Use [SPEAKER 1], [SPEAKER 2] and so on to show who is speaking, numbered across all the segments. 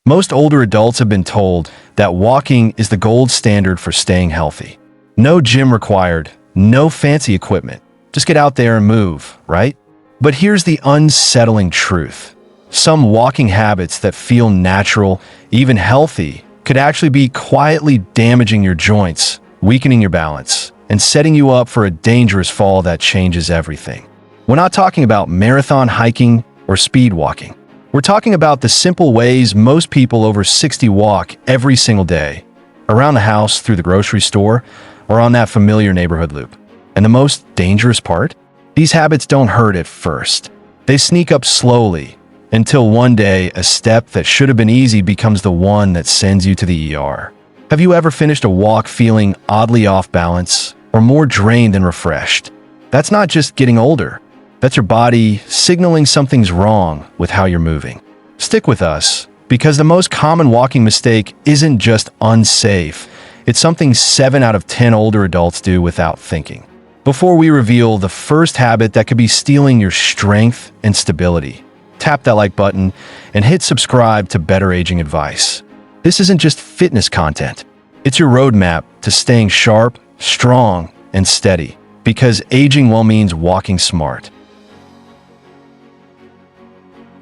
[SPEAKER 1] Most older adults have been told that walking is the gold standard for staying healthy. No gym required, no fancy equipment. Just get out there and move, right? But here's the unsettling truth. Some walking habits that feel natural, even healthy, could actually be quietly damaging your joints, weakening your balance, and setting you up for a dangerous fall that changes everything. We're not talking about marathon hiking or speed walking. We're talking about the simple ways most people over 60 walk every single day, around the house, through the grocery store, or on that familiar neighborhood loop. And the most dangerous part? These habits don't hurt at first. They sneak up slowly, until one day a step that should have been easy becomes the one that sends you to the ER. Have you ever finished a walk feeling oddly off balance, or more drained than refreshed? That's not just getting older. That's your body signaling something's wrong with how you're moving. Stick with us, because the most common walking mistake isn't just unsafe. It's something 7 out of 10 older adults do without thinking. Before we reveal the first habit that could be stealing your strength and stability, tap that like button and hit subscribe to Better Aging Advice. This isn't just fitness content. It's your roadmap to staying sharp, strong, and steady, because aging well means walking smart.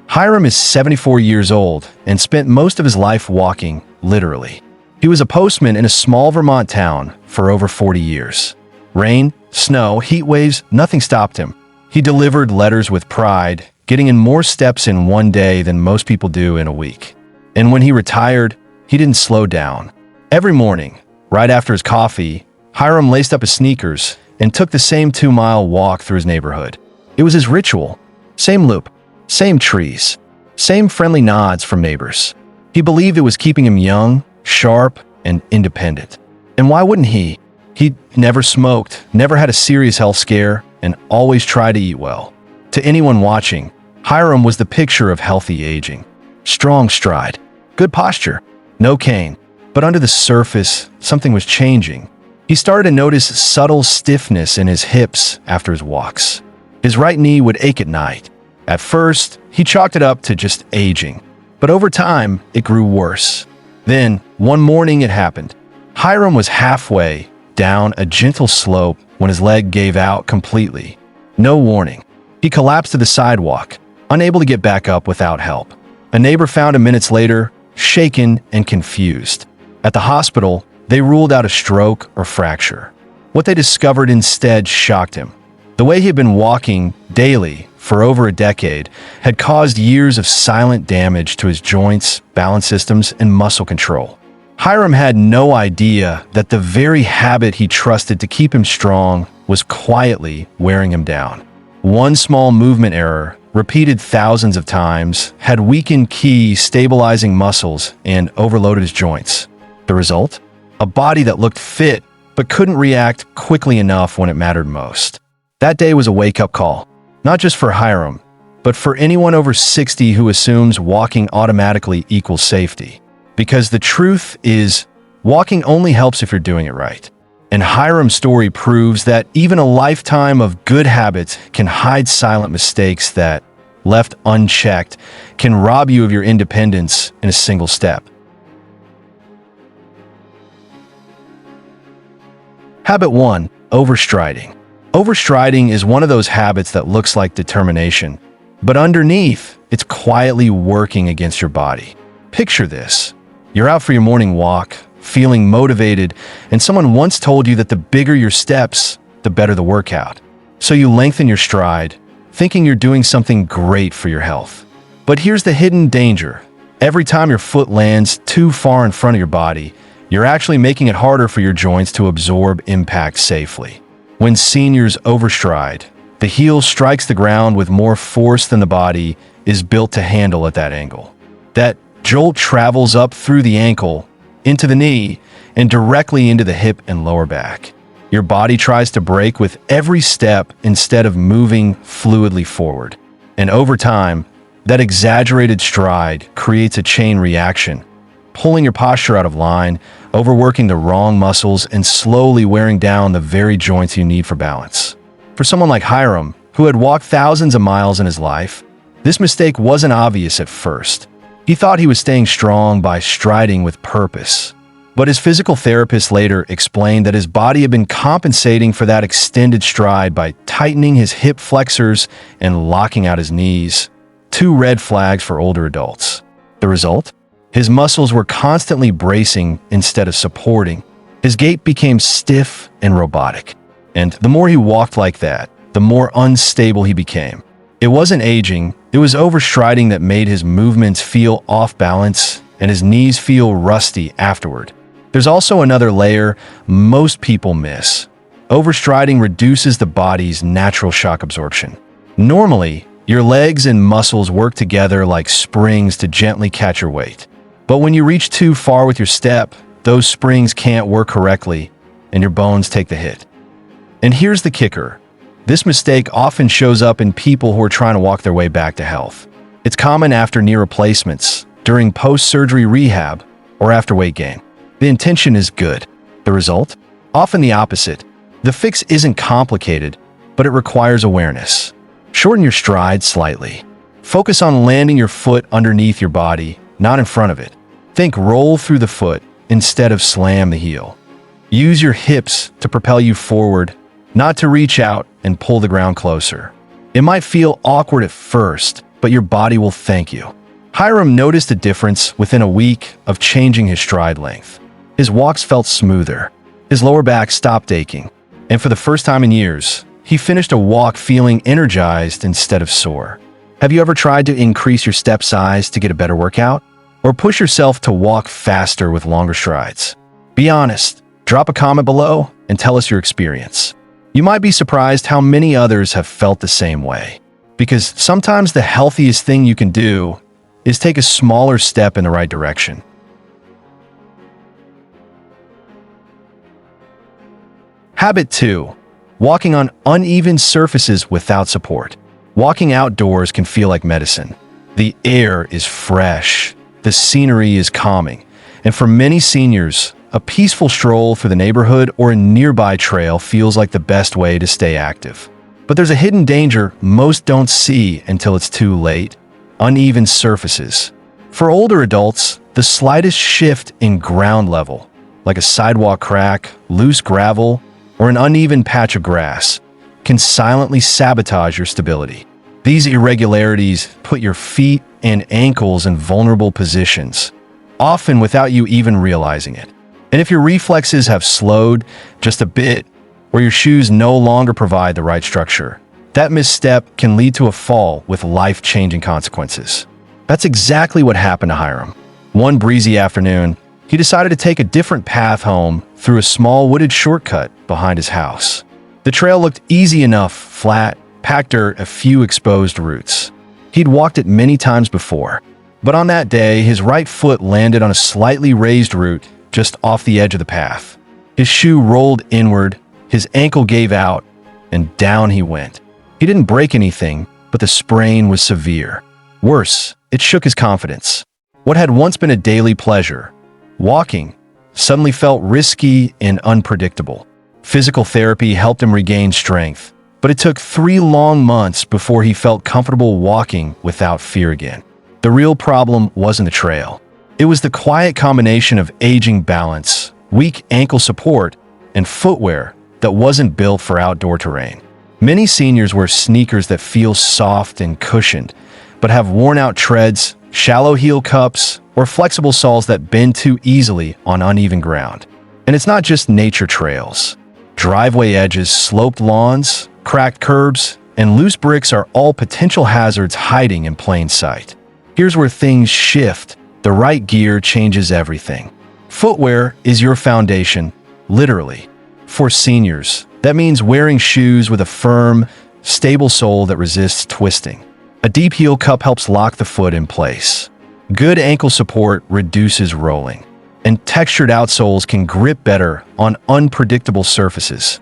[SPEAKER 1] Hiram is 74 years old and spent most of his life walking, literally. He was a postman in a small Vermont town for over 40 years. Rain, snow, heat waves, nothing stopped him. He delivered letters with pride, getting in more steps in one day than most people do in a week. And when he retired, he didn't slow down. Every morning, right after his coffee, Hiram laced up his sneakers and took the same 2-mile walk through his neighborhood. It was his ritual. Same loop, same trees, same friendly nods from neighbors. He believed it was keeping him young, sharp, and independent. And why wouldn't he? He never smoked, never had a serious health scare, and always tried to eat well. To anyone watching, Hiram was the picture of healthy aging. Strong stride, good posture, no cane. But under the surface, something was changing. He started to notice subtle stiffness in his hips after his walks. His right knee would ache at night. At first, he chalked it up to just aging, but over time, it grew worse. Then, one morning it happened. Hiram was halfway down a gentle slope when his leg gave out completely. No warning. He collapsed to the sidewalk, unable to get back up without help. A neighbor found him minutes later, shaken and confused. At the hospital, they ruled out a stroke or fracture. What they discovered instead shocked him. The way he had been walking daily for over a decade had caused years of silent damage to his joints, balance systems, and muscle control. Hiram had no idea that the very habit he trusted to keep him strong was quietly wearing him down. One small movement error, repeated thousands of times, had weakened key stabilizing muscles and overloaded his joints. The result? A body that looked fit but couldn't react quickly enough when it mattered most. That day was a wake-up call, not just for Hiram, but for anyone over 60 who assumes walking automatically equals safety. Because the truth is, walking only helps if you're doing it right. And Hiram's story proves that even a lifetime of good habits can hide silent mistakes that, left unchecked, can rob you of your independence in a single step. Habit 1. Overstriding. Overstriding is one of those habits that looks like determination, but underneath, it's quietly working against your body. Picture this. You're out for your morning walk, feeling motivated, and someone once told you that the bigger your steps, the better the workout. So you lengthen your stride, thinking you're doing something great for your health. But here's the hidden danger. Every time your foot lands too far in front of your body, you're actually making it harder for your joints to absorb impact safely. When seniors overstride, the heel strikes the ground with more force than the body is built to handle at that angle. That jolt travels up through the ankle, into the knee, and directly into the hip and lower back. Your body tries to brake with every step instead of moving fluidly forward. And over time, that exaggerated stride creates a chain reaction, pulling your posture out of line, overworking the wrong muscles, and slowly wearing down the very joints you need for balance. For someone like Hiram, who had walked thousands of miles in his life, this mistake wasn't obvious at first. He thought he was staying strong by striding with purpose. But his physical therapist later explained that his body had been compensating for that extended stride by tightening his hip flexors and locking out his knees. Two red flags for older adults. The result? His muscles were constantly bracing instead of supporting. His gait became stiff and robotic. And the more he walked like that, the more unstable he became. It wasn't aging, it was overstriding that made his movements feel off balance and his knees feel rusty afterward. There's also another layer most people miss. Overstriding reduces the body's natural shock absorption. Normally, your legs and muscles work together like springs to gently catch your weight. But when you reach too far with your step, those springs can't work correctly and your bones take the hit. And here's the kicker. This mistake often shows up in people who are trying to walk their way back to health. It's common after knee replacements, during post-surgery rehab, or after weight gain. The intention is good. The result? Often the opposite. The fix isn't complicated, but it requires awareness. Shorten your stride slightly. Focus on landing your foot underneath your body, not in front of it. Think roll through the foot instead of slam the heel. Use your hips to propel you forward, not to reach out and pull the ground closer. It might feel awkward at first, but your body will thank you. Hiram noticed a difference within a week of changing his stride length. His walks felt smoother. His lower back stopped aching. And for the first time in years, he finished a walk feeling energized instead of sore. Have you ever tried to increase your step size to get a better workout? Or push yourself to walk faster with longer strides? Be honest. Drop a comment below and tell us your experience. You might be surprised how many others have felt the same way. Because sometimes the healthiest thing you can do is take a smaller step in the right direction. Habit 2. Walking on uneven surfaces without support. Walking outdoors can feel like medicine. The air is fresh, the scenery is calming, and for many seniors, a peaceful stroll through the neighborhood or a nearby trail feels like the best way to stay active. But there's a hidden danger most don't see until it's too late: uneven surfaces. For older adults, the slightest shift in ground level, like a sidewalk crack, loose gravel, or an uneven patch of grass, can silently sabotage your stability. These irregularities put your feet and ankles in vulnerable positions, often without you even realizing it. And if your reflexes have slowed just a bit, or your shoes no longer provide the right structure, that misstep can lead to a fall with life-changing consequences. That's exactly what happened to Hiram. One breezy afternoon, he decided to take a different path home through a small wooded shortcut behind his house. The trail looked easy enough, flat, packed dirt, a few exposed roots. He'd walked it many times before, but on that day, his right foot landed on a slightly raised root just off the edge of the path. His shoe rolled inward, his ankle gave out, and down he went. He didn't break anything, but the sprain was severe. Worse, it shook his confidence. What had once been a daily pleasure, walking, suddenly felt risky and unpredictable. Physical therapy helped him regain strength, but it took 3 long months before he felt comfortable walking without fear again. The real problem wasn't the trail. It was the quiet combination of aging balance, weak ankle support, and footwear that wasn't built for outdoor terrain. Many seniors wear sneakers that feel soft and cushioned, but have worn-out treads, shallow heel cups, or flexible soles that bend too easily on uneven ground. And it's not just nature trails. Driveway edges, sloped lawns, cracked curbs, and loose bricks are all potential hazards hiding in plain sight. Here's where things shift. The right gear changes everything. Footwear is your foundation, literally. For seniors, that means wearing shoes with a firm, stable sole that resists twisting. A deep heel cup helps lock the foot in place. Good ankle support reduces rolling, and textured outsoles can grip better on unpredictable surfaces.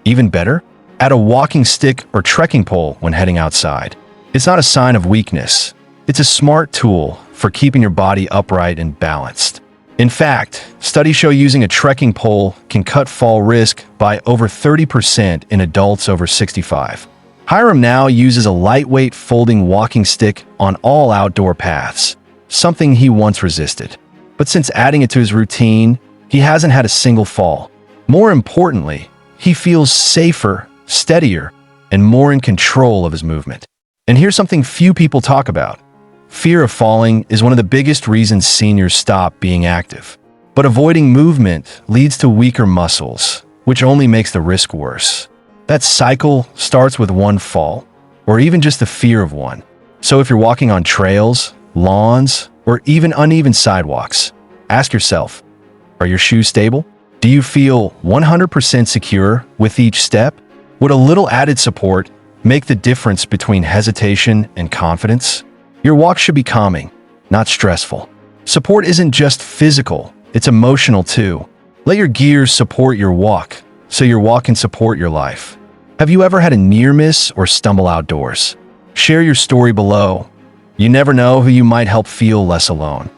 [SPEAKER 1] Even better, add a walking stick or trekking pole when heading outside. It's not a sign of weakness. It's a smart tool for keeping your body upright and balanced. In fact, studies show using a trekking pole can cut fall risk by over 30% in adults over 65. Hiram now uses a lightweight folding walking stick on all outdoor paths. something he once resisted. But since adding it to his routine, he hasn't had a single fall. More importantly, he feels safer, steadier, and more in control of his movement. And here's something few people talk about. Fear of falling is one of the biggest reasons seniors stop being active. But avoiding movement leads to weaker muscles, which only makes the risk worse. That cycle starts with one fall, or even just the fear of one. So if you're walking on trails, lawns, or even uneven sidewalks, ask yourself, are your shoes stable? Do you feel 100% secure with each step? Would a little added support make the difference between hesitation and confidence? Your walk should be calming, not stressful. Support isn't just physical, it's emotional too. Let your gears support your walk, so your walk can support your life. Have you ever had a near miss or stumble outdoors? Share your story below. You never know who you might help feel less alone.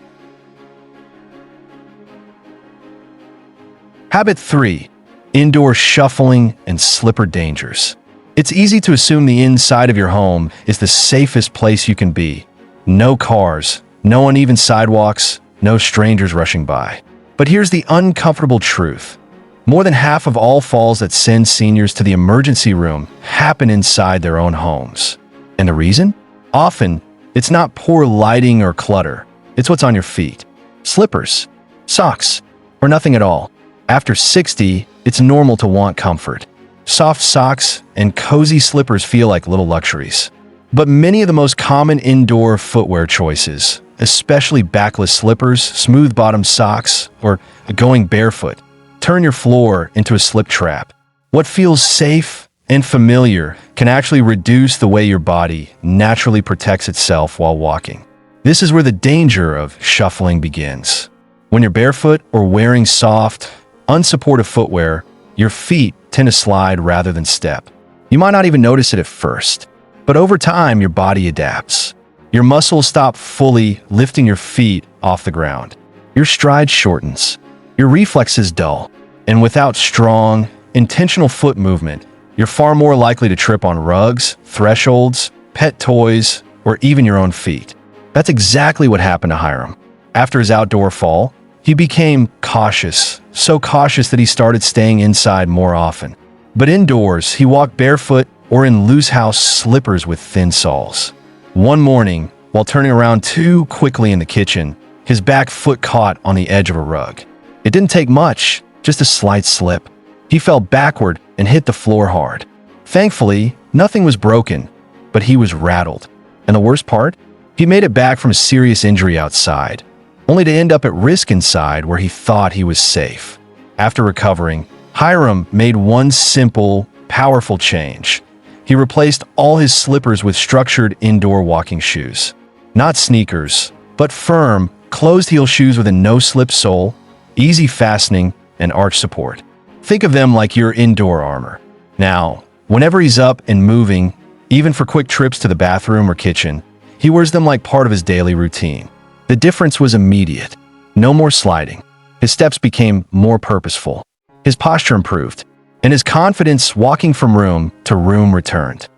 [SPEAKER 1] Habit 3. Indoor shuffling and slipper dangers. It's easy to assume the inside of your home is the safest place you can be. No cars, no uneven sidewalks, no strangers rushing by. But here's the uncomfortable truth. More than half of all falls that send seniors to the emergency room happen inside their own homes. And the reason? Often, it's not poor lighting or clutter. It's what's on your feet. Slippers, socks, or nothing at all. After 60, it's normal to want comfort. Soft socks and cozy slippers feel like little luxuries. But many of the most common indoor footwear choices, especially backless slippers, smooth-bottom socks, or going barefoot, turn your floor into a slip trap. What feels safe and familiar can actually reduce the way your body naturally protects itself while walking. This is where the danger of shuffling begins. When you're barefoot or wearing soft, unsupportive footwear, your feet tend to slide rather than step. You might not even notice it at first, but over time your body adapts. Your muscles stop fully lifting your feet off the ground. Your stride shortens. Your reflexes dull. And without strong, intentional foot movement, you're far more likely to trip on rugs, thresholds, pet toys, or even your own feet. That's exactly what happened to Hiram. After his outdoor fall, he became cautious, so cautious that he started staying inside more often. But indoors, he walked barefoot or in loose house slippers with thin soles. One morning, while turning around too quickly in the kitchen, his back foot caught on the edge of a rug. It didn't take much, just a slight slip. He fell backward and hit the floor hard. Thankfully, nothing was broken, but he was rattled. And the worst part? He made it back from a serious injury outside, only to end up at risk inside where he thought he was safe. After recovering, Hiram made one simple, powerful change. He replaced all his slippers with structured indoor walking shoes. Not sneakers, but firm, closed-heel shoes with a no-slip sole, easy fastening, and arch support. Think of them like your indoor armor. Now, whenever he's up and moving, even for quick trips to the bathroom or kitchen, he wears them like part of his daily routine. The difference was immediate. No more sliding. His steps became more purposeful. His posture improved, and his confidence walking from room to room returned.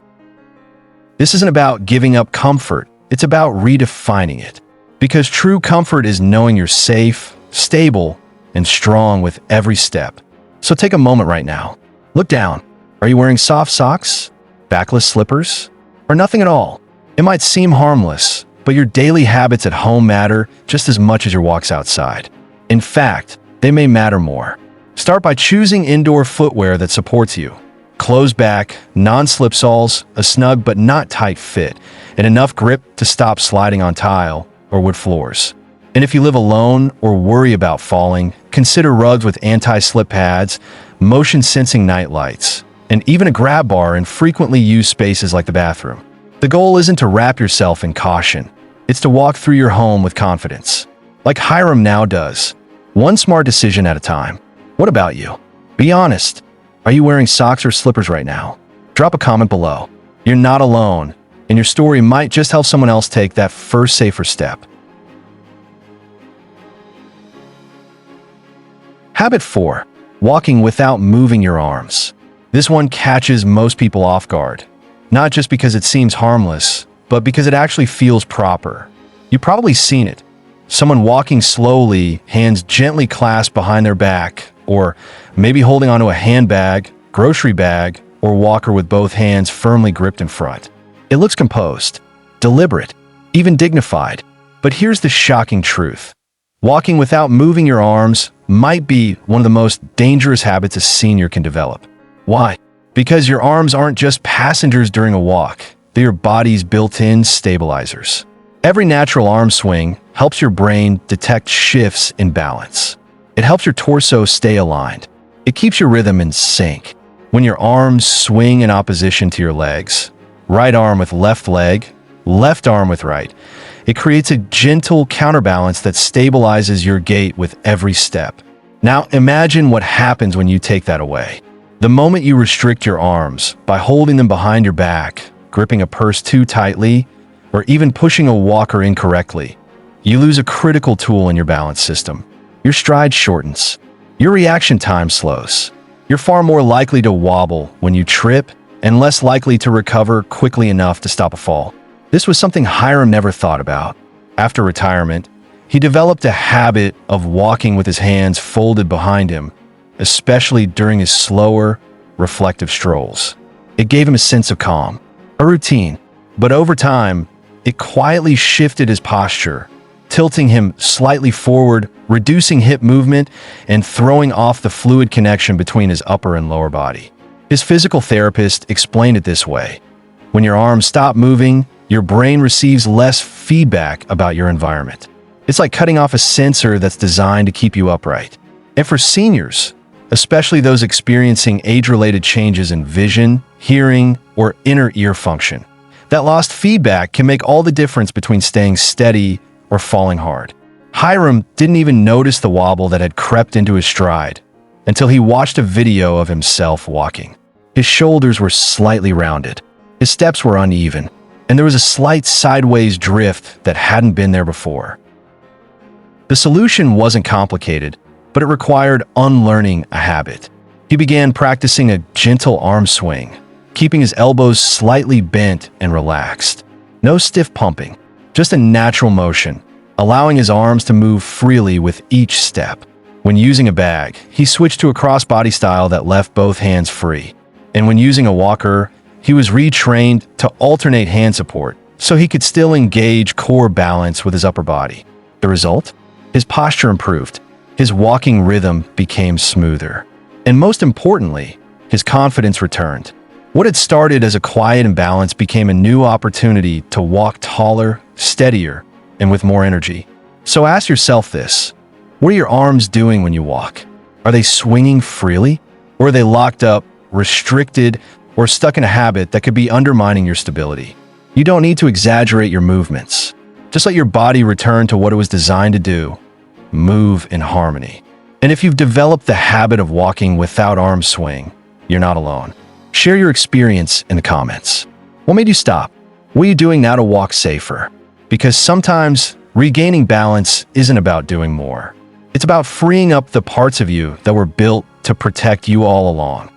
[SPEAKER 1] This isn't about giving up comfort, it's about redefining it. Because true comfort is knowing you're safe, stable, and strong with every step. So take a moment right now. Look down. Are you wearing soft socks, backless slippers, or nothing at all? It might seem harmless, but your daily habits at home matter just as much as your walks outside. In fact, they may matter more. Start by choosing indoor footwear that supports you. Closed back, non-slip soles, a snug but not tight fit, and enough grip to stop sliding on tile or wood floors. And if you live alone or worry about falling, consider rugs with anti-slip pads, motion-sensing night lights, and even a grab bar in frequently used spaces like the bathroom. The goal isn't to wrap yourself in caution. It's to walk through your home with confidence, like Hiram now does, one smart decision at a time. What about you? Be honest. Are you wearing socks or slippers right now? Drop a comment below. You're not alone, and your story might just help someone else take that first safer step. Habit 4. Walking without moving your arms. This one catches most people off guard, not just because it seems harmless, but because it actually feels proper. You've probably seen it. Someone walking slowly, hands gently clasped behind their back, or maybe holding onto a handbag, grocery bag, or walker with both hands firmly gripped in front. It looks composed, deliberate, even dignified. But here's the shocking truth. Walking without moving your arms might be one of the most dangerous habits a senior can develop. Why? Because your arms aren't just passengers during a walk. They're your body's built-in stabilizers. Every natural arm swing helps your brain detect shifts in balance. It helps your torso stay aligned. It keeps your rhythm in sync. When your arms swing in opposition to your legs, right arm with left leg, left arm with right, it creates a gentle counterbalance that stabilizes your gait with every step. Now imagine what happens when you take that away. The moment you restrict your arms by holding them behind your back, gripping a purse too tightly, or even pushing a walker incorrectly, you lose a critical tool in your balance system. Your stride shortens. Your reaction time slows. You're far more likely to wobble when you trip and less likely to recover quickly enough to stop a fall. This was something Hiram never thought about. After retirement, he developed a habit of walking with his hands folded behind him, especially during his slower, reflective strolls. It gave him a sense of calm, a routine, but over time, it quietly shifted his posture, tilting him slightly forward, reducing hip movement, and throwing off the fluid connection between his upper and lower body. His physical therapist explained it this way. When your arms stop moving, your brain receives less feedback about your environment. It's like cutting off a sensor that's designed to keep you upright. And for seniors, especially those experiencing age-related changes in vision, hearing, or inner ear function, that lost feedback can make all the difference between staying steady or falling hard. Hiram didn't even notice the wobble that had crept into his stride until he watched a video of himself walking. His shoulders were slightly rounded, his steps were uneven, and there was a slight sideways drift that hadn't been there before. The solution wasn't complicated, but it required unlearning a habit. He began practicing a gentle arm swing, keeping his elbows slightly bent and relaxed. No stiff pumping, just a natural motion, allowing his arms to move freely with each step. When using a bag, he switched to a crossbody style that left both hands free. And when using a walker, he was retrained to alternate hand support so he could still engage core balance with his upper body. The result? His posture improved, his walking rhythm became smoother, and most importantly, his confidence returned. What had started as a quiet imbalance became a new opportunity to walk taller, steadier, and with more energy. So ask yourself this: what are your arms doing when you walk? Are they swinging freely? Or are they locked up, restricted, or stuck in a habit that could be undermining your stability? You don't need to exaggerate your movements. Just let your body return to what it was designed to do: move in harmony. And if you've developed the habit of walking without arm swing, you're not alone. Share your experience in the comments. What made you stop? What are you doing now to walk safer? Because sometimes regaining balance isn't about doing more. It's about freeing up the parts of you that were built to protect you all along.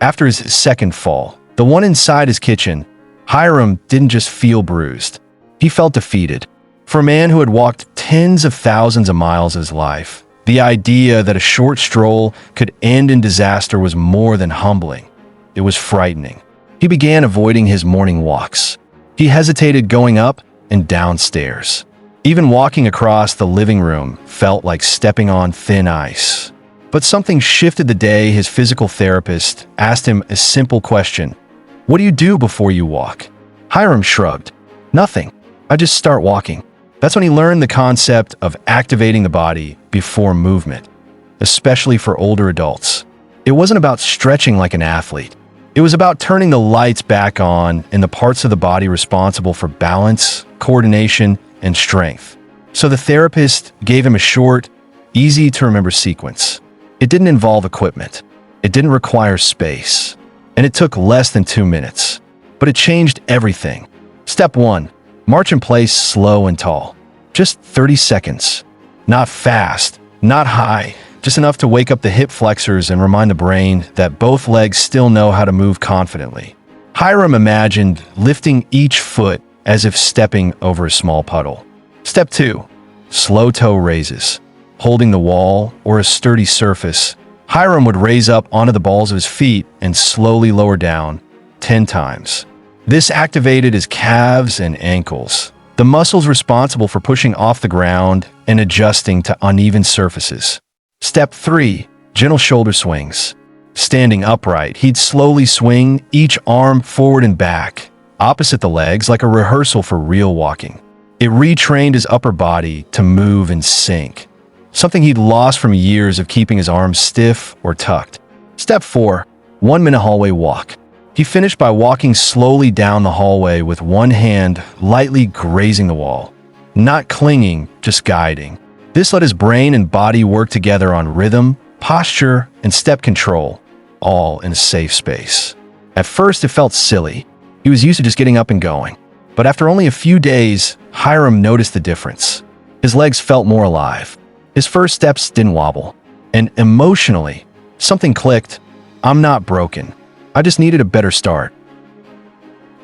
[SPEAKER 1] After his second fall, the one inside his kitchen, Hiram didn't just feel bruised. He felt defeated. For a man who had walked tens of thousands of miles in his life, the idea that a short stroll could end in disaster was more than humbling. It was frightening. He began avoiding his morning walks. He hesitated going up and down stairs. Even walking across the living room felt like stepping on thin ice. But something shifted the day his physical therapist asked him a simple question: "What do you do before you walk?" Hiram shrugged. "Nothing. I just start walking." That's when he learned the concept of activating the body before movement, especially for older adults. It wasn't about stretching like an athlete. It was about turning the lights back on in the parts of the body responsible for balance, coordination, and strength. So the therapist gave him a short, easy-to-remember sequence. It didn't involve equipment. It didn't require space. And it took less than 2 minutes. But it changed everything. Step 1. March in place slow and tall. Just 30 seconds. Not fast, not high, just enough to wake up the hip flexors and remind the brain that both legs still know how to move confidently. Hiram imagined lifting each foot as if stepping over a small puddle. Step 2. Slow toe raises. Holding the wall or a sturdy surface, Hiram would raise up onto the balls of his feet and slowly lower down 10 times. This activated his calves and ankles, the muscles responsible for pushing off the ground and adjusting to uneven surfaces. Step 3. Gentle shoulder swings. Standing upright, he'd slowly swing each arm forward and back, opposite the legs, like a rehearsal for real walking. It retrained his upper body to move and sink, something he'd lost from years of keeping his arms stiff or tucked. Step 4. 1-minute hallway walk. He finished by walking slowly down the hallway with one hand lightly grazing the wall. Not clinging, just guiding. This let his brain and body work together on rhythm, posture, and step control, all in a safe space. At first, it felt silly. He was used to just getting up and going. But after only a few days, Hiram noticed the difference. His legs felt more alive. His first steps didn't wobble. And emotionally, something clicked. I'm not broken. I just needed a better start.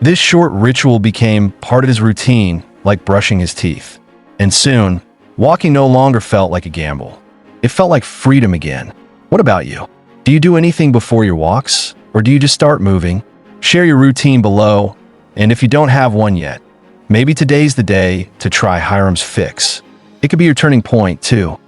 [SPEAKER 1] This short ritual became part of his routine, like brushing his teeth. And soon, walking no longer felt like a gamble. It felt like freedom again. What about you? Do you do anything before your walks? Or do you just start moving? Share your routine below. And if you don't have one yet, maybe today's the day to try Hiram's fix. It could be your turning point, too.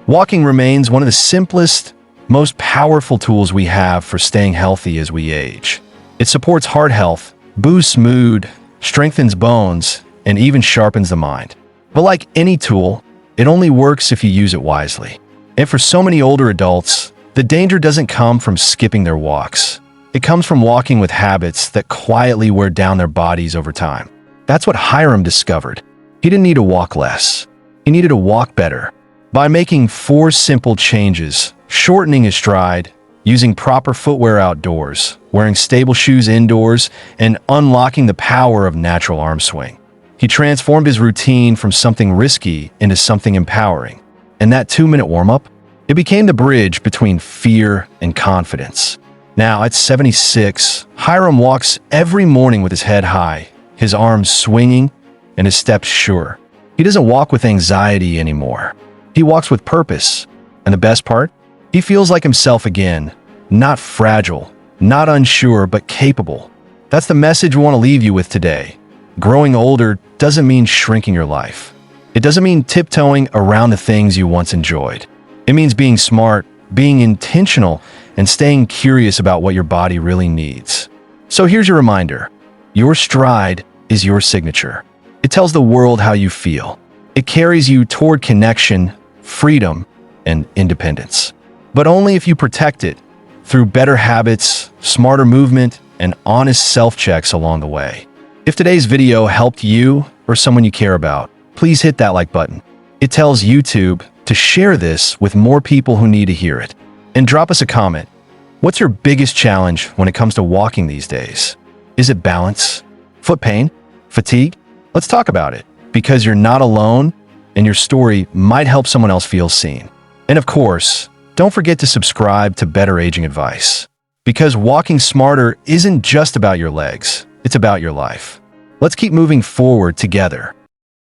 [SPEAKER 1] Walking remains one of the simplest, most powerful tools we have for staying healthy as we age. It supports heart health, boosts mood, strengthens bones, and even sharpens the mind. But like any tool, it only works if you use it wisely. And for so many older adults, the danger doesn't come from skipping their walks. It comes from walking with habits that quietly wear down their bodies over time. That's what Hiram discovered. He didn't need to walk less. He needed to walk better. By making 4 simple changes, shortening his stride, using proper footwear outdoors, wearing stable shoes indoors, and unlocking the power of natural arm swing, he transformed his routine from something risky into something empowering. And that 2-minute warm-up, it became the bridge between fear and confidence. Now, at 76, Hiram walks every morning with his head high, his arms swinging, and his steps sure. He doesn't walk with anxiety anymore. He walks with purpose. And the best part? He feels like himself again. Not fragile, not unsure, but capable. That's the message we want to leave you with today. Growing older doesn't mean shrinking your life. It doesn't mean tiptoeing around the things you once enjoyed. It means being smart, being intentional, and staying curious about what your body really needs. So here's your reminder. Your stride is your signature. It tells the world how you feel. It carries you toward connection, freedom, and independence. But only if you protect it through better habits, smarter movement, and honest self-checks along the way. If today's video helped you or someone you care about, please hit that like button. It tells YouTube to share this with more people who need to hear it. And drop us a comment. What's your biggest challenge when it comes to walking these days? Is it balance? Foot pain? Fatigue? Let's talk about it, because you're not alone and your story might help someone else feel seen. And of course, don't forget to subscribe to Better Aging Advice, because walking smarter isn't just about your legs, it's about your life. Let's keep moving forward together.